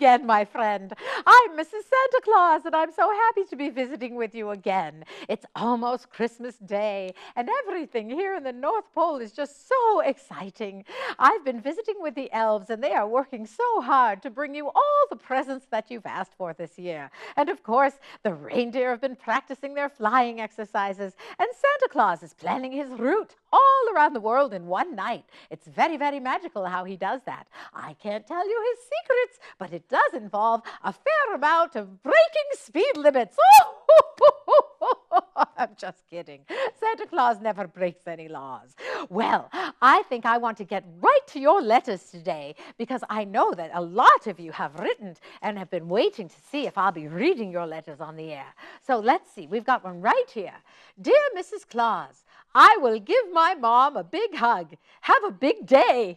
again, my friend. I'm Mrs. Santa Claus, and I'm so happy to be visiting with you again. It's almost Christmas Day, and everything here in the North Pole is just so exciting. I've been visiting with the elves, and they are working so hard to bring you all the presents that you've asked for this year. And of course, the reindeer have been practicing their flying exercises, and Santa Claus is planning his route all around the world in one night. It's very, very magical how he does that. I can't tell you his secrets, but it does involve a fair amount of breaking speed limits. I'm just kidding. Santa Claus never breaks any laws. Well, I think I want to get right to your letters today because I know that a lot of you have written and have been waiting to see if I'll be reading your letters on the air. So let's see. We've got one right here. Dear Mrs. Claus, I will give my mom a big hug. Have a big day.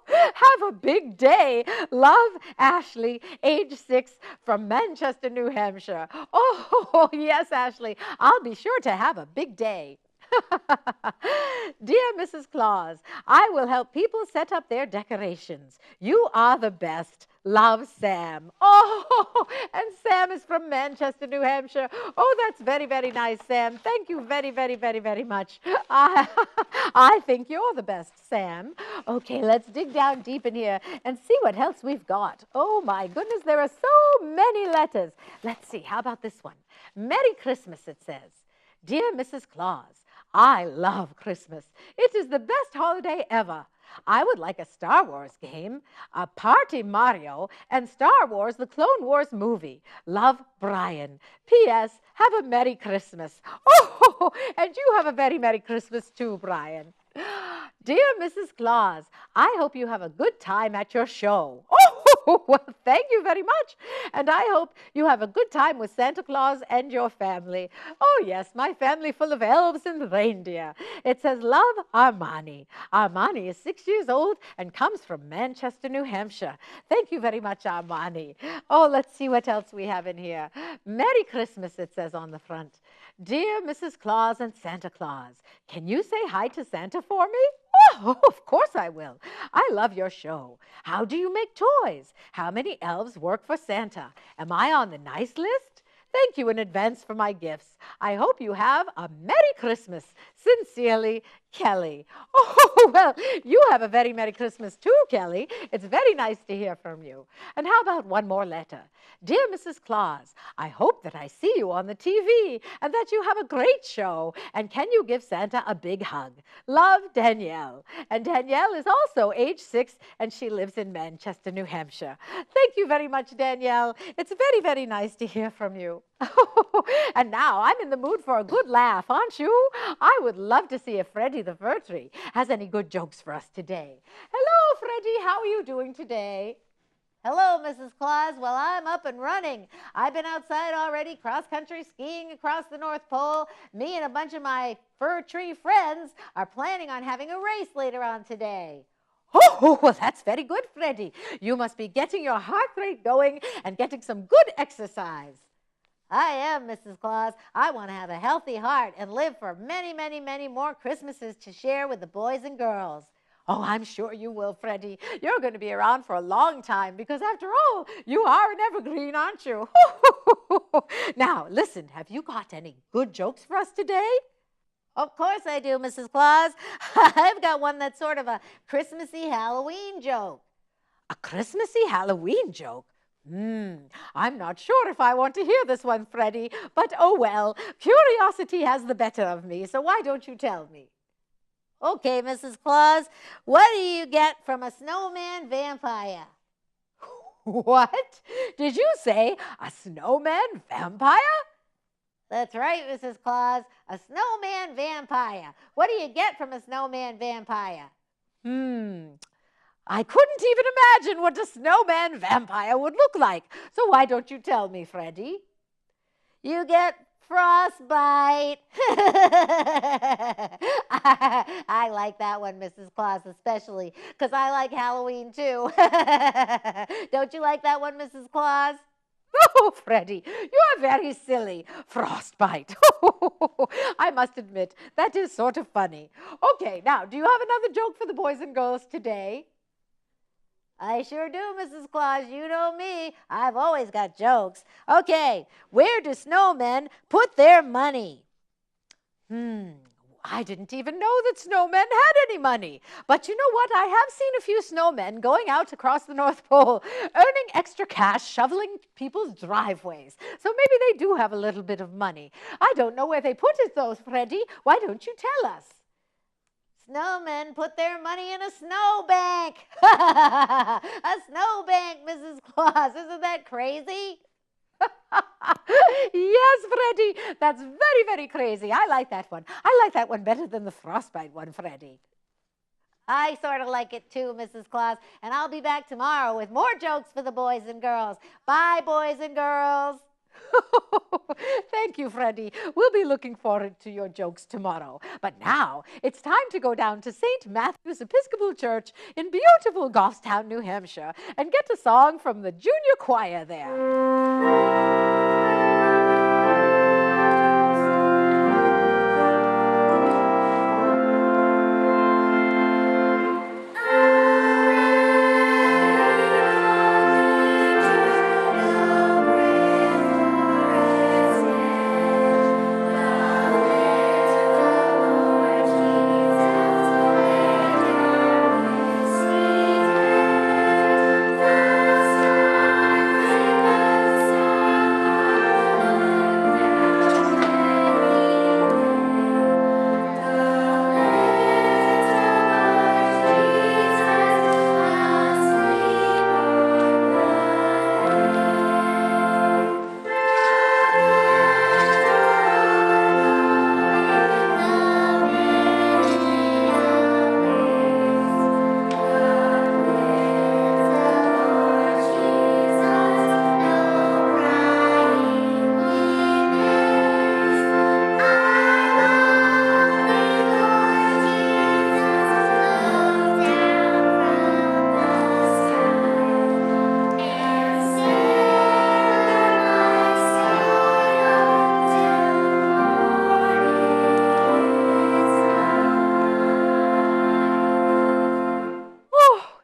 Have a big day. Love, Ashley, age 6, from Manchester, New Hampshire. Oh, yes, Ashley, I'll be sure to have a big day. Dear Mrs. Claus, I will help people set up their decorations. You are the best. Love, Sam. Oh, and Sam is from Manchester, New Hampshire. Oh, that's very, very nice, Sam. Thank you very, very, very, very much. I think you're the best, Sam. Okay, let's dig down deep in here and see what else we've got. Oh, my goodness, there are so many letters. Let's see, how about this one? Merry Christmas, it says. Dear Mrs. Claus, I love Christmas. It is the best holiday ever. I would like a Star Wars game, a Party Mario, and Star Wars, the Clone Wars movie. Love, Brian. P.S. Have a Merry Christmas. Oh, and you have a very Merry Christmas too, Brian. Dear Mrs. Claus, I hope you have a good time at your show. Oh, well, thank you very much. And I hope you have a good time with Santa Claus and your family. Oh, yes, my family full of elves and reindeer. It says, love, Armani. Armani is 6 years old and comes from Manchester, New Hampshire. Thank you very much, Armani. Oh, let's see what else we have in here. Merry Christmas, it says on the front. Dear Mrs. Claus and Santa Claus, can you say hi to Santa for me? Oh, of course I will. I love your show. How do you make toys? How many elves work for Santa? Am I on the nice list? Thank you in advance for my gifts. I hope you have a Merry Christmas. Sincerely, Kelly. Oh, well, you have a very Merry Christmas too, Kelly. It's very nice to hear from you. And how about one more letter? Dear Mrs. Claus, I hope that I see you on the TV and that you have a great show. And can you give Santa a big hug? Love, Danielle. And Danielle is also age 6 and she lives in Manchester, New Hampshire. Thank you very much, Danielle. It's very, very nice to hear from you. And now I'm in the mood for a good laugh, aren't you? I would love to see if Freddie the Fir Tree has any good jokes for us today. Hello, Freddie. How are you doing today? Hello, Mrs. Claus. Well, I'm up and running. I've been outside already, cross-country skiing across the North Pole. Me and a bunch of my fir tree friends are planning on having a race later on today. Oh, well, that's very good, Freddie. You must be getting your heart rate going and getting some good exercise. I am, Mrs. Claus. I want to have a healthy heart and live for many, many, many more Christmases to share with the boys and girls. Oh, I'm sure you will, Freddie. You're going to be around for a long time because, after all, you are an evergreen, aren't you? Now, listen, have you got any good jokes for us today? Of course I do, Mrs. Claus. I've got one that's sort of a Christmassy Halloween joke. A Christmassy Halloween joke? I'm not sure if I want to hear this one, Freddie, but oh well, curiosity has the better of me, so why don't you tell me? Okay, Mrs. Claus, what do you get from a snowman vampire? What? Did you say a snowman vampire? That's right, Mrs. Claus, a snowman vampire. What do you get from a snowman vampire? I couldn't even imagine what a snowman vampire would look like, so why don't you tell me, Freddie? You get frostbite. I like that one, Mrs. Claus, especially because I like Halloween too. Don't you like that one, Mrs. Claus? Oh, Freddie, you are very silly. Frostbite. I must admit, that is sort of funny. Okay, now, do you have another joke for the boys and girls today? I sure do, Mrs. Claus. You know me. I've always got jokes. Okay, where do snowmen put their money? I didn't even know that snowmen had any money. But you know what? I have seen a few snowmen going out across the North Pole, earning extra cash, shoveling people's driveways. So maybe they do have a little bit of money. I don't know where they put it, though, Freddie. Why don't you tell us? Snowmen put their money in a snowbank. A snowbank, Mrs. Claus. Isn't that crazy? Yes, Freddie, that's very, very crazy. I like that one. I like that one better than the frostbite one, Freddie. I sort of like it too, Mrs. Claus. And I'll be back tomorrow with more jokes for the boys and girls. Bye, boys and girls. Thank you, Freddie. We'll be looking forward to your jokes tomorrow. But now it's time to go down to St. Matthew's Episcopal Church in beautiful Goffstown, New Hampshire, and get a song from the junior choir there.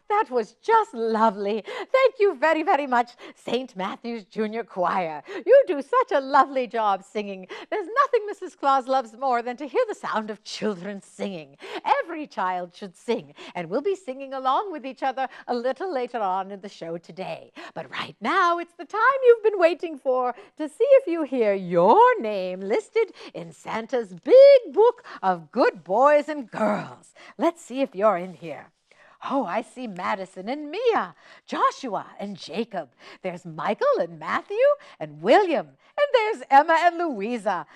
That was just lovely. Thank you very, very much, St. Matthew's Junior Choir. You do such a lovely job singing. There's nothing Mrs. Claus loves more than to hear the sound of children singing. Every child should sing, and we'll be singing along with each other a little later on in the show today. But right now, it's the time you've been waiting for to see if you hear your name listed in Santa's big book of good boys and girls. Let's see if you're in here. Oh, I see Madison and Mia, Joshua and Jacob. There's Michael and Matthew and William. And there's Emma and Louisa,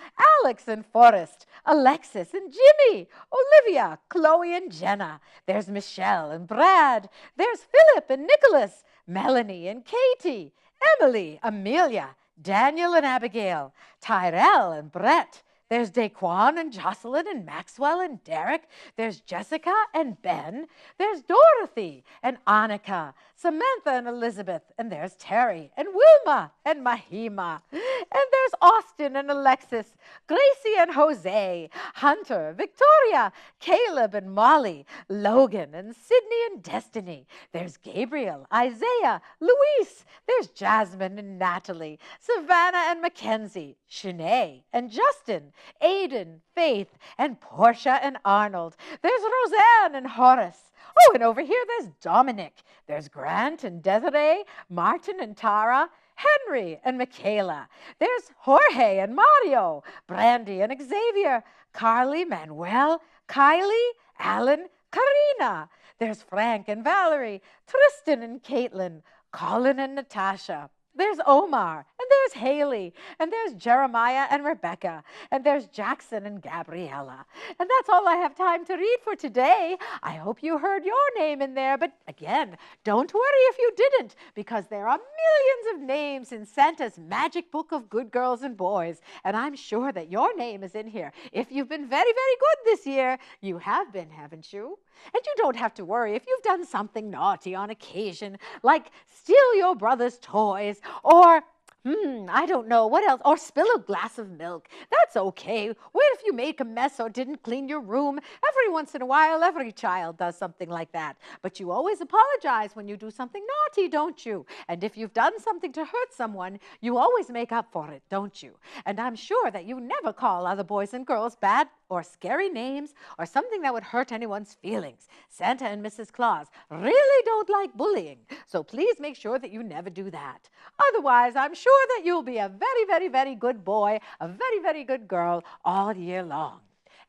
Alex and Forrest, Alexis and Jimmy, Olivia, Chloe and Jenna. There's Michelle and Brad. There's Philip and Nicholas, Melanie and Katie, Emily, Amelia, Daniel and Abigail, Tyrell and Brett. There's Daquan and Jocelyn and Maxwell and Derek. There's Jessica and Ben. There's Dorothy and Annika, Samantha and Elizabeth. And there's Terry and Wilma and Mahima. And there's Austin and Alexis, Gracie and Jose, Hunter, Victoria, Caleb and Molly, Logan and Sydney and Destiny. There's Gabriel, Isaiah, Luis. There's Jasmine and Natalie, Savannah and Mackenzie, Shanae and Justin, Aiden, Faith, and Portia and Arnold. There's Roseanne and Horace. Oh, and over here there's Dominic. There's Grant and Desiree, Martin and Tara, Henry and Michaela. There's Jorge and Mario, Brandy and Xavier, Carly, Manuel, Kylie, Alan, Karina. There's Frank and Valerie, Tristan and Caitlin, Colin and Natasha. There's Omar, and there's Haley, and there's Jeremiah and Rebecca, and there's Jackson and Gabriella. And that's all I have time to read for today. I hope you heard your name in there, but again, don't worry if you didn't, because there are millions of names in Santa's magic book of good girls and boys, and I'm sure that your name is in here. If you've been very, very good this year, you have been, haven't you? And you don't have to worry if you've done something naughty on occasion, like steal your brother's toys or I don't know. What else? Or spill a glass of milk. That's okay. What if you make a mess or didn't clean your room? Every once in a while, every child does something like that. But you always apologize when you do something naughty, don't you? And if you've done something to hurt someone, you always make up for it, don't you? And I'm sure that you never call other boys and girls bad or scary names or something that would hurt anyone's feelings. Santa and Mrs. Claus really don't like bullying, so please make sure that you never do that. Otherwise, I'm sure that you'll be a very, very, very good boy, a very, very good girl all year long.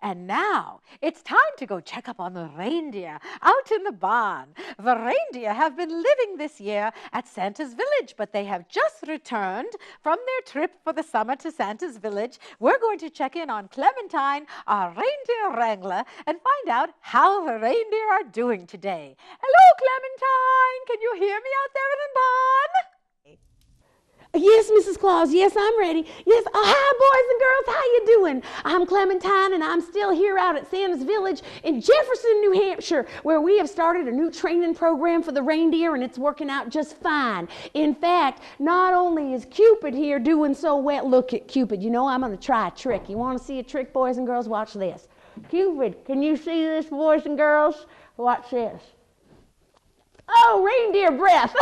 And now it's time to go check up on the reindeer out in the barn. The reindeer have been living this year at Santa's village, but they have just returned from their trip for the summer to Santa's village. We're going to check in on Clementine, our reindeer wrangler, and find out how the reindeer are doing today. Hello, Clementine. Can you hear me out there in the barn? Yes, Mrs. Claus. Yes, I'm ready. Yes. Hi, boys and girls. How you doing? I'm Clementine, and I'm still here out at Santa's Village in Jefferson, New Hampshire, where we have started a new training program for the reindeer, and it's working out just fine. In fact, not only is Cupid here doing so well. Look at Cupid. You know I'm going to try a trick. You want to see a trick, boys and girls? Watch this. Cupid, can you see this, boys and girls? Watch this. Oh, reindeer breath.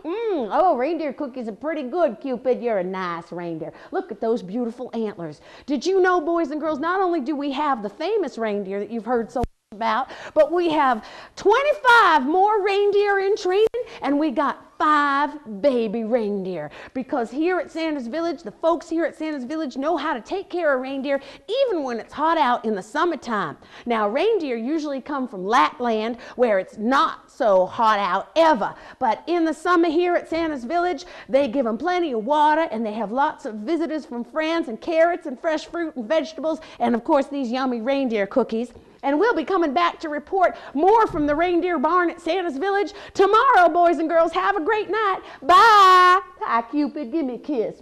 Oh, reindeer cookies are pretty good, Cupid. You're a nice reindeer. Look at those beautiful antlers. Did you know, boys and girls, not only do we have the famous reindeer that you've heard so much about, but we have 25 more reindeer in training, and we got 5 baby reindeer, because here at Santa's Village, the folks here at Santa's Village know how to take care of reindeer even when it's hot out in the summertime. Now, reindeer usually come from Lapland, where it's not so hot out ever, but in the summer here at Santa's Village, they give them plenty of water, and they have lots of visitors from France, and carrots and fresh fruit and vegetables, and of course these yummy reindeer cookies. And we'll be coming back to report more from the reindeer barn at Santa's Village tomorrow, boys and girls. Have a great night. Bye. Hi, Cupid. Give me a kiss.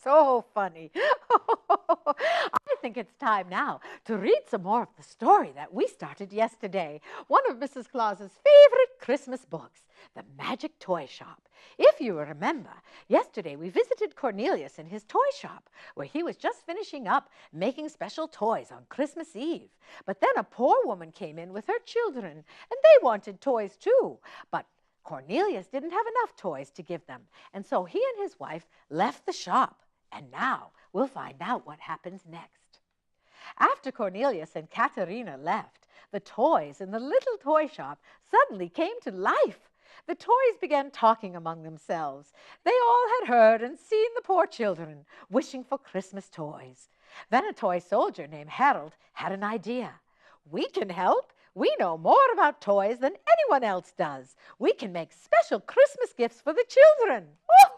So funny. I think it's time now to read some more of the story that we started yesterday. One of Mrs. Claus's favorite Christmas books, The Magic Toy Shop. If you remember, yesterday we visited Cornelius in his toy shop, where he was just finishing up making special toys on Christmas Eve. But then a poor woman came in with her children, and they wanted toys too. But Cornelius didn't have enough toys to give them, and so he and his wife left the shop. And now we'll find out what happens next. After Cornelius and Katerina left, the toys in the little toy shop suddenly came to life. The toys began talking among themselves. They all had heard and seen the poor children wishing for Christmas toys. Then a toy soldier named Harold had an idea. We can help. We know more about toys than anyone else does. We can make special Christmas gifts for the children.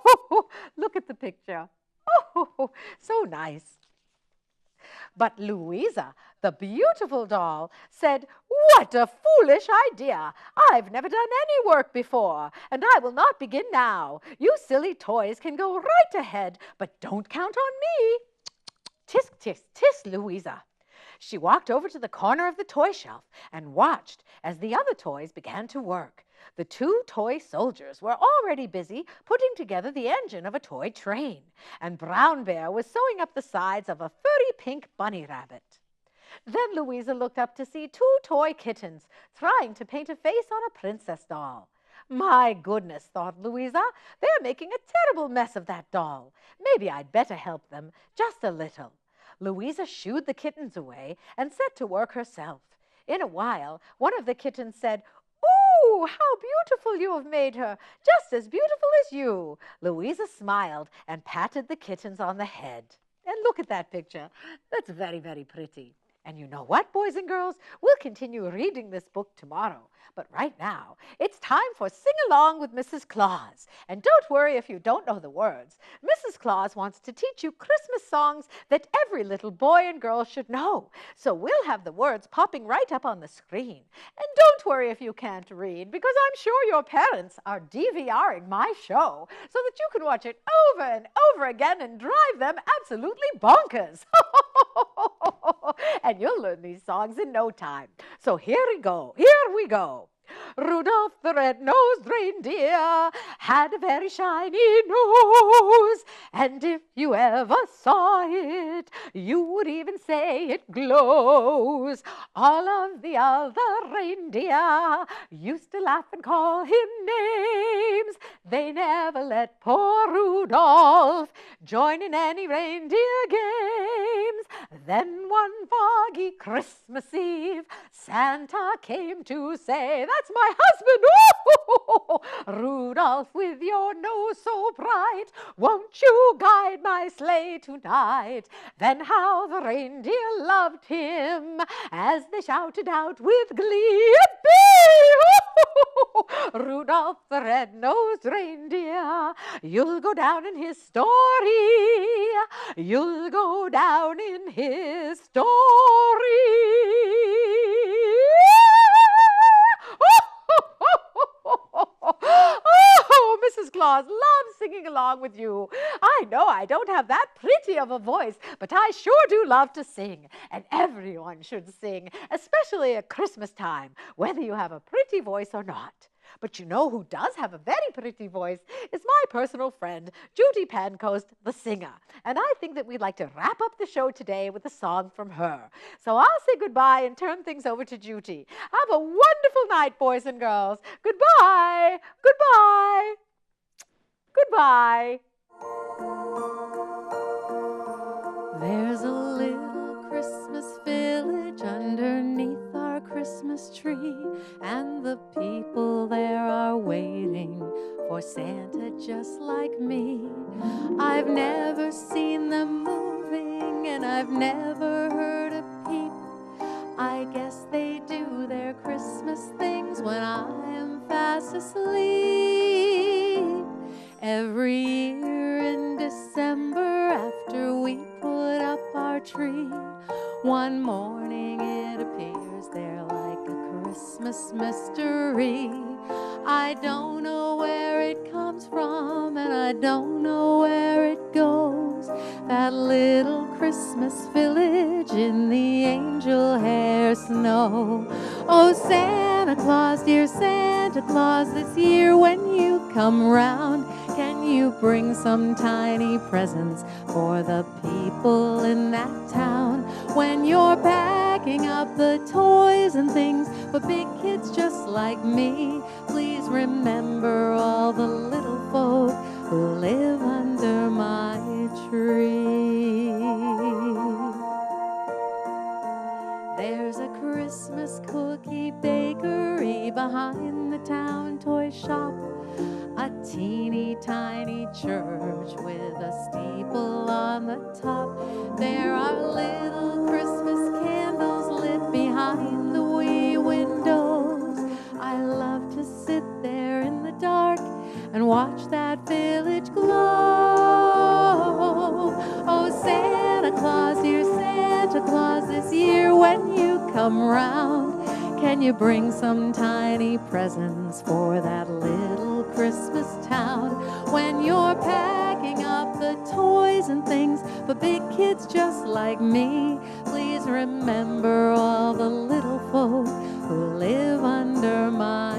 Oh, look at the picture. Oh, so nice. But Louisa, the beautiful doll, said, "What a foolish idea! I've never done any work before, and I will not begin now. You silly toys can go right ahead, but don't count on me." Tisk, tisk, tisk, Louisa. She walked over to the corner of the toy shelf and watched as the other toys began to work. The 2 toy soldiers were already busy putting together the engine of a toy train, and Brown Bear was sewing up the sides of a furry pink bunny rabbit. Then Louisa looked up to see 2 toy kittens trying to paint a face on a princess doll. My goodness, thought Louisa, they're making a terrible mess of that doll. Maybe I'd better help them, just a little. Louisa shooed the kittens away and set to work herself. In a while, one of the kittens said, "Oh, how beautiful you have made her, just as beautiful as you." Louisa smiled and patted the kittens on the head. And look at that picture. That's very, very pretty. And you know what, boys and girls? We'll continue reading this book tomorrow. But right now, it's time for Sing Along with Mrs. Claus. And don't worry if you don't know the words. Mrs. Claus wants to teach you Christmas songs that every little boy and girl should know. So we'll have the words popping right up on the screen. And don't worry if you can't read, because I'm sure your parents are DVRing my show so that you can watch it over and over again and drive them absolutely bonkers. And you'll learn these songs in no time. So here we go. Here we go. Rudolph the red-nosed reindeer had a very shiny nose, and if you ever saw it, you would even say it glows. All of the other reindeer used to laugh and call him names. They never let poor Rudolph join in any reindeer games. Then one foggy Christmas Eve, Santa came to say, "That's my husband, ooh, Rudolph, with your nose so bright, won't you guide my sleigh tonight?" Then how the reindeer loved him as they shouted out with glee, "Yippee! Rudolph the red-nosed reindeer, you'll go down in his story. You'll go down in his story." Oh, Mrs. Claus loves singing along with you. I know I don't have that pretty of a voice, but I sure do love to sing, and everyone should sing, especially at Christmas time, whether you have a pretty voice or not. But you know who does have a very pretty voice is my personal friend, Judy Pancoast, the singer. And I think that we'd like to wrap up the show today with a song from her. So I'll say goodbye and turn things over to Judy. Have a wonderful night, boys and girls. Goodbye. Goodbye. Goodbye. There's a little Christmas village underneath our Christmas tree, and the people there are waiting for Santa just like me. I've never seen them moving, and I've never heard a peep. I guess they do their Christmas things when I am fast asleep. Every year in December, after we put up our tree, one morning it appears there like a Christmas mystery. I don't know where it comes from, and I don't know where it goes. That little Christmas village in the angel hair snow. Oh, Santa Claus, dear Santa Claus, this year when you come round, can you bring some tiny presents for the people in that town? When you're packing up the toys and things for big kids just like me, please remember all the little folk who live under my tree. There's a Christmas cookie bakery behind the town toy shop, a teeny tiny church with a steeple on the top. There are little Christmas candles lit behind the wee windows. I love to sit there in the dark and watch that village glow. Oh, Santa Claus, dear Santa Claus, this year when you come round, can you bring some tiny presents for that little Christmas town? When you're packing up the toys and things for big kids just like me, please remember all the little folk who live under my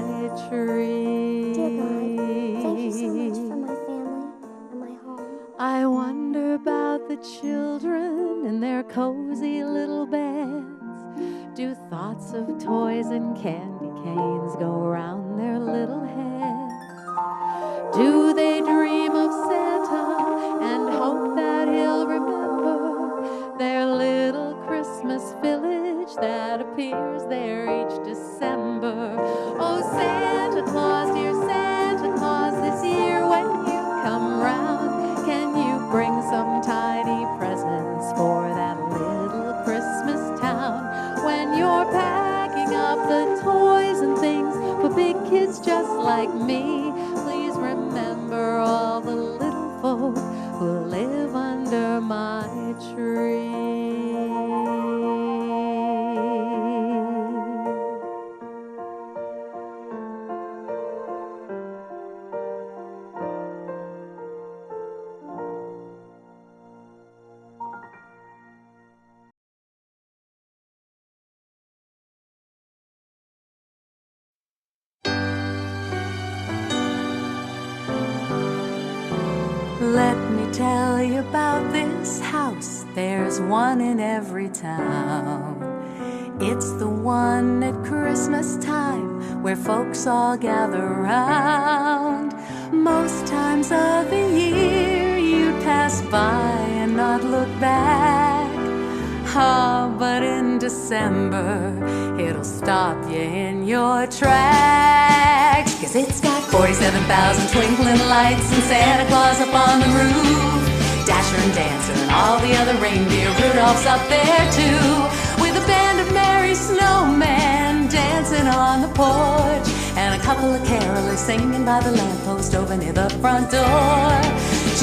tree. Dear God, thank you so much for my family and my home. I wonder about the children in their cozy little beds. Do thoughts of toys and candy canes go round their little heads? Do they dream of Santa and hope that he'll remember their little Christmas village that appears there each December? Oh, Santa Claus, dear Santa Claus, this year when you come round, can you bring some tiny presents for that little Christmas town? When you're packing up the toys and things for big kids just like me, please remember all the little folk who live under my tree. Let me tell you about this house. There's one in every town. It's the one at Christmas time where folks all gather round. Most times of the year you'd pass by and not look back. Ah, but in December it'll stop you in your tracks. 'Cause it's got 47,000 twinkling lights and Santa Claus up on the roof, Dasher and Dancer and all the other reindeer. Rudolph's up there too, with a band of merry snowmen dancing on the porch, and a couple of carolers singing by the lamppost over near the front door.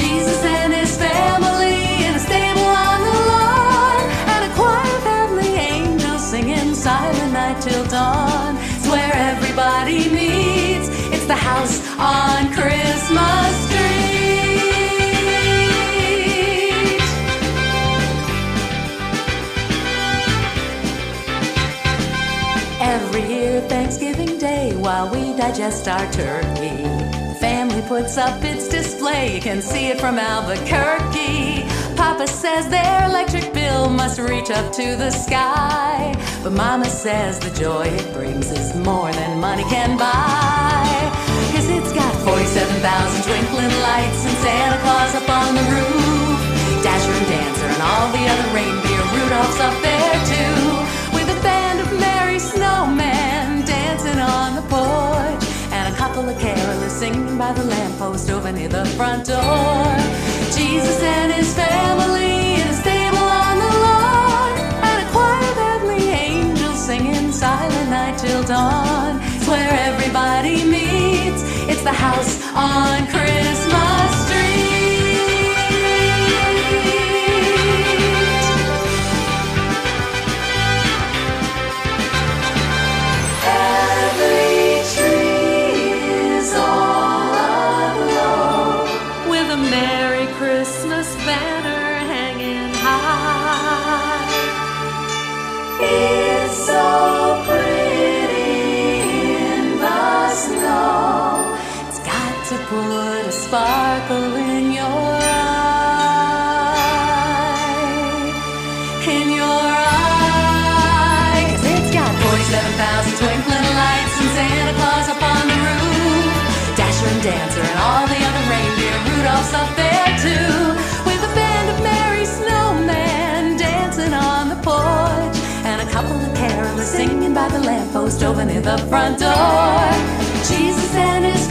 Jesus and his family in a stable on the lawn, and a choir of heavenly angels singing Silent Night till dawn. It's where everybody meets. It's the house on Christmas Street. Every year, Thanksgiving Day, while we digest our turkey, the family puts up its display. You can see it from Albuquerque. Papa says their electric bill must reach up to the sky, but Mama says the joy it brings is more than money can buy. 'Cause it's got 47,000 twinkling lights and Santa Claus up on the roof, Dasher and Dancer and all the other reindeer. Rudolph's up there too, with a band of merry snowmen dancing on the porch, and a couple of carolers singing by the lamppost over near the front door. Jesus and his family in a stable on the lawn, and a choir of heavenly angels singing Silent Night till dawn. It's where everybody meets. It's the house on Christmas Street. Every tree is all aglow with a Merry Christmas banner hanging high. It's so pretty in the snow. It's got to put a sparkle in your eye, in your eye. 'Cause it's got 47,000 twinkling lights and Santa Claus up on the roof, Dasher and Dancer and all the other reindeer. Rudolph's up there too, with a band of merry snowmen dancing on the porch, and a couple of carolers singing by the lamppost over near the front door. Jesus and his